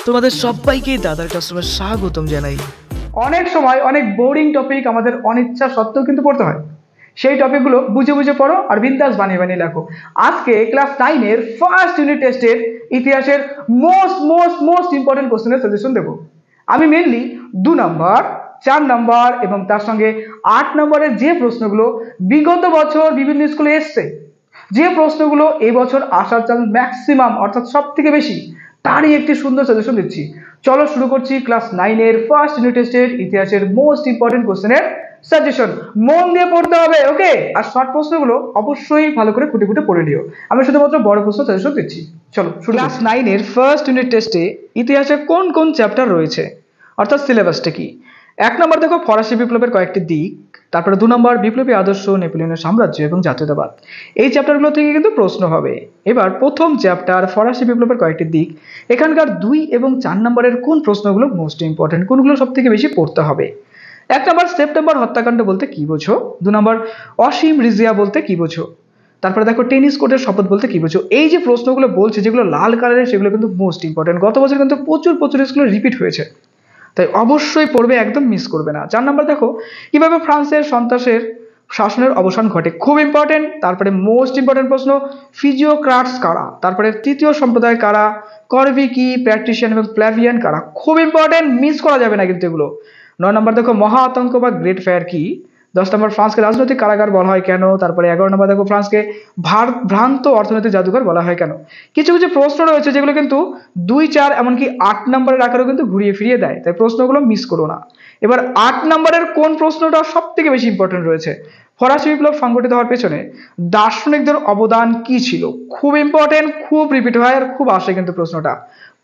তোমাদের সবাইকে দাদার ক্লাসরুমে স্বাগতম জানাই। অনেক সময় অনেক বোরিং টপিক আমাদের অনিচ্ছা সত্ত্বেও কিন্তু পড়তে হয়। সেই টপিকগুলো বুঝে বুঝে পড়ো আর বিন্দাস বানিয়ে বানিয়ে লেখো। আজকে ক্লাস 9 এর ফার্স্ট ইউনিট টেস্টের ইতিহাসের মোস্ট মোস্ট মোস্ট ইম্পর্টেন্ট কোশ্চেনের সাজেশন দেবো। আমি মেনলি 2 নম্বর, 4 নম্বর এবং তার সঙ্গে 8 নম্বরের যে প্রশ্নগুলো বিগত বছর বিভিন্ন স্কুলে এসছে, যে প্রশ্নগুলো এই বছর আসার চান্স ম্যাক্সিমাম অর্থাৎ সব থেকে বেশি, তারই একটি সুন্দর সাজেশন দিচ্ছি। চলো শুরু করছি ক্লাস 9 এর ফার্স্ট ইউনিট টেস্টের ইতিহাসের মোস্ট ইম্পর্টেন্ট কোশ্চেনের সাজেশন। মন দিয়ে পড়তে হবে, ওকে? আর শর্ট প্রশ্নগুলো অবশ্যই ভালো করে খুঁটে খুঁটে পড়ে নিও। আমি শুধুমাত্র বড় প্রশ্ন সাজেশন দিচ্ছি। চলো ক্লাস 9 এর ফার্স্ট ইউনিট টেস্টে ইতিহাসে কোন কোন চ্যাপ্টার রয়েছে, অর্থাৎ সিলেবাসটা কি। 1 নম্বর দেখো ফরাসি বিপ্লবের কয়েকটি দিক, তারপরে 2 নম্বর বিপ্লবী আদর্শ, নেপোলিয়নের সাম্রাজ্য এবং জাতীয়তাবাদ। এই চ্যাপ্টারগুলো থেকে কিন্তু প্রশ্ন হবে। এবার প্রথম চ্যাপ্টার ফরাসি বিপ্লবের কয়েকটি দিক, এখানকার 2 এবং 4 নম্বরের কোন প্রশ্নগুলো মোস্ট ইম্পর্টেন্ট, কোনগুলো সব থেকে বেশি পড়তে হবে। 1 নম্বর সেপ্টেম্বর হত্যাকাণ্ড বলতে কি বোঝো, 2 নম্বর অসীম রিজিয়া বলতে কি বোঝো, তারপরে দেখো টেনিস কোর্টের শপথ বলতে কি বোঝো। এই যে প্রশ্নগুলো বলছে যেগুলো লাল কালারের, সেগুলো কিন্তু মোস্ট ইম্পর্টেন্ট। গত বছর কিন্তু প্রচুর স্কুলে রিপিট হয়েছে, তাই অবশ্যই পড়বে, একদম মিস করবে না। 4 নম্বর দেখো কিভাবে ফ্রান্সের সন্ত্রাসের শাসনের অবসান ঘটে, খুব ইম্পর্টেন্ট। তারপরে মোস্ট ইম্পর্টেন্ট প্রশ্ন ফিজিওক্রাটস কারা, তারপরে তৃতীয় সম্প্রদায় কারা, করভি কি, প্যাট্রিশিয়ান এবং প্ল্যাভিয়ান কারা, খুব ইম্পর্টেন্ট, মিস করা যাবে না কিন্তু এগুলো। 9 নম্বর দেখো মহা আতঙ্ক বা গ্রেট ফায়ার কি, 10 নম্বর ফ্রান্সকে রাজনৈতিক কারাগার বলা হয় কেন, তারপরে 11 নম্বর দেখো ফ্রান্সকে ভ্রান্ত অর্থনৈতিক জাদুঘর বলা হয় কেন। কিছু কিছু প্রশ্ন রয়েছে যেগুলো কিন্তু 2, 4 এমনকি 8 নম্বরের আকারেও কিন্তু ঘুরিয়ে ফিরিয়ে দেয়, তাই প্রশ্নগুলো মিস করো না। এবার 8 নম্বরের কোন প্রশ্নটা সব থেকে বেশি ইম্পর্টেন্ট রয়েছে, ফরাসি বিপ্লব সংগঠিত হওয়ার পেছনে দার্শনিকদের অবদান কি ছিল, খুব ইম্পর্টেন্ট, খুব রিপিট হয় আর খুব আসে কিন্তু প্রশ্নটা,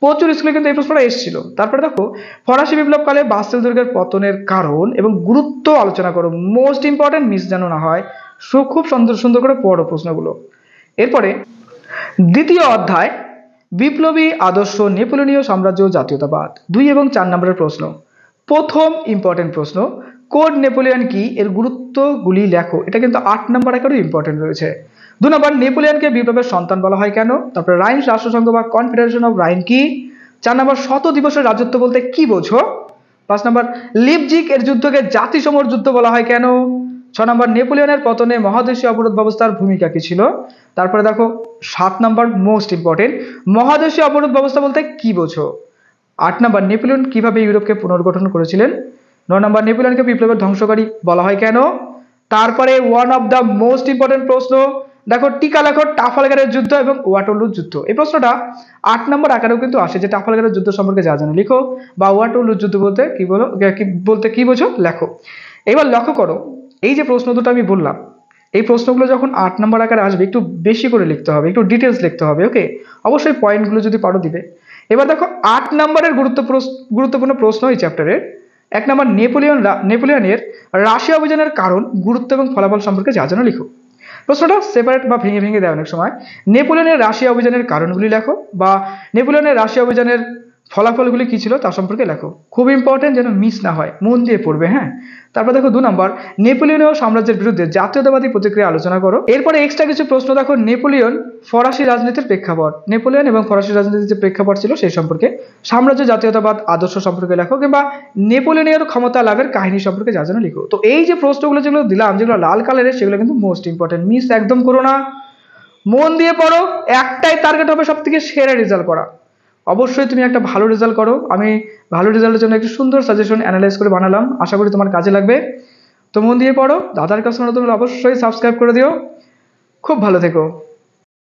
প্রচুর স্কুলে কিন্তু এই প্রশ্নটা এসেছিল। তারপরে দেখো ফরাসি বিপ্লবকালে বাস্তিল দুর্গের পতনের কারণ এবং গুরুত্ব আলোচনা করো, মোস্ট ইম্পর্টেন্ট, মিস যেন না হয়। খুব সুন্দর সুন্দর করে পড়ো প্রশ্নগুলো। এরপরে দ্বিতীয় অধ্যায় বিপ্লবী আদর্শ, নেপোলিয়নীয় সাম্রাজ্য, জাতীয়তাবাদ, 2 এবং 4 নম্বরের প্রশ্ন। প্রথম ইম্পর্টেন্ট প্রশ্ন কোড নেপোলিয়ন কি, এর গুরুত্বগুলি লেখো। এটা কিন্তু 8 নম্বর আকারেও ইম্পর্টেন্ট রয়েছে। 2 নম্বর নেপোলিয়নকে বিপ্লবের সন্তান বলা হয় কেন, তারপরে রাইন রাষ্ট্রসংঘ বা কনফেডারেশন অফ রাইন কি, 4 নম্বর শত দিবসের রাজত্ব বলতে কি বোঝো, 5 নম্বর লিপজিগ এর যুদ্ধকে জাতিসমূহের যুদ্ধ বলা হয় কেন, 6 নম্বর নেপোলিয়নের পতনে মহাদেশীয় অবরোধ ব্যবস্থার ভূমিকা কি ছিল, তারপরে দেখো 7 নম্বর মোস্ট ইম্পর্টেন্ট মহাদেশীয় অবরোধ ব্যবস্থা বলতে কি বোঝো। 8 নম্বর নেপোলিয়ন কিভাবে ইউরোপকে পুনর্গঠন করেছিলেন, 9 নম্বর নেপোলিয়নকে বিপ্লবের ধ্বংসকারী বলা হয় কেন। তারপরে one of the most important প্রশ্ন দেখো টিকা লেখো ট্রাফালগারের যুদ্ধ এবং ওয়াটারলুর যুদ্ধ। এই প্রশ্নটা 8 নম্বর আকারেও কিন্তু আসে, যে ট্রাফালগারের যুদ্ধ সম্পর্কে যা জানো লিখো, বা ওয়াটারলুর যুদ্ধ বলতে কি বোঝো লেখো। এবার লক্ষ্য করো এই যে প্রশ্ন দুটো আমি বললাম, এই প্রশ্নগুলো যখন 8 নম্বর আকারে আসবে একটু বেশি করে লিখতে হবে, একটু ডিটেলস লিখতে হবে, ওকে? অবশ্যই পয়েন্টগুলো যদি পারো দিবে। এবার দেখো 8 নম্বরের গুরুত্বপূর্ণ প্রশ্ন এই চ্যাপ্টারের। 1 নম্বর নেপোলিয়নের রাশিয়া অভিযানের কারণ, গুরুত্ব এবং ফলাফল সম্পর্কে যা জানো লিখো। প্রশ্নটা সেপারেট বা ভেঙে ভেঙে দেয় অনেক সময়। নেপোলিয়নের রাশিয়া অভিযানের কারণগুলি লেখো, বা নেপোলিয়নের রাশিয়া অভিযানের ফলাফলগুলি কি ছিল তা সম্পর্কে লেখো। খুব ইম্পর্টেন্ট, যেন মিস না হয়, মন দিয়ে পড়বে, হ্যাঁ? তারপর দেখো 2 নম্বর নেপোলিয়নীয় সাম্রাজ্যের বিরুদ্ধে জাতীয়তাবাদী প্রতিক্রিয়া আলোচনা করো। এরপরে এক্সট্রা কিছু প্রশ্ন দেখো নেপোলিয়ন ফরাসি রাজনীতির প্রেক্ষাপট, নেপোলিয়ন এবং ফরাসি রাজনীতির যে প্রেক্ষাপট ছিল সেই সম্পর্কে, সাম্রাজ্য জাতীয়তাবাদ আদর্শ সম্পর্কে লেখো, কিংবা নেপোলিয়নীয় ক্ষমতা লাভের কাহিনী সম্পর্কে যা জানো লিখো। তো এই যে প্রশ্নগুলো যেগুলো দিলাম, যেগুলো লাল কালারের, সেগুলো কিন্তু মোস্ট ইম্পর্টেন্ট, মিস একদম করো না, মন দিয়ে পড়ো। একটাই টার্গেট হবে, সব থেকে সেরা রেজাল্ট করা। অবশ্যই তুমি একটা ভালো রেজাল্ট করো। আমি ভালো রেজাল্টের জন্য একটি সুন্দর সাজেশন অ্যানালাইজ করে বানালাম, আশা করি তোমার কাজে লাগবে। তো মন দিয়ে পড়ো, দাদার কাছে অবশ্যই সাবস্ক্রাইব করে দিও। খুব ভালো থেকো।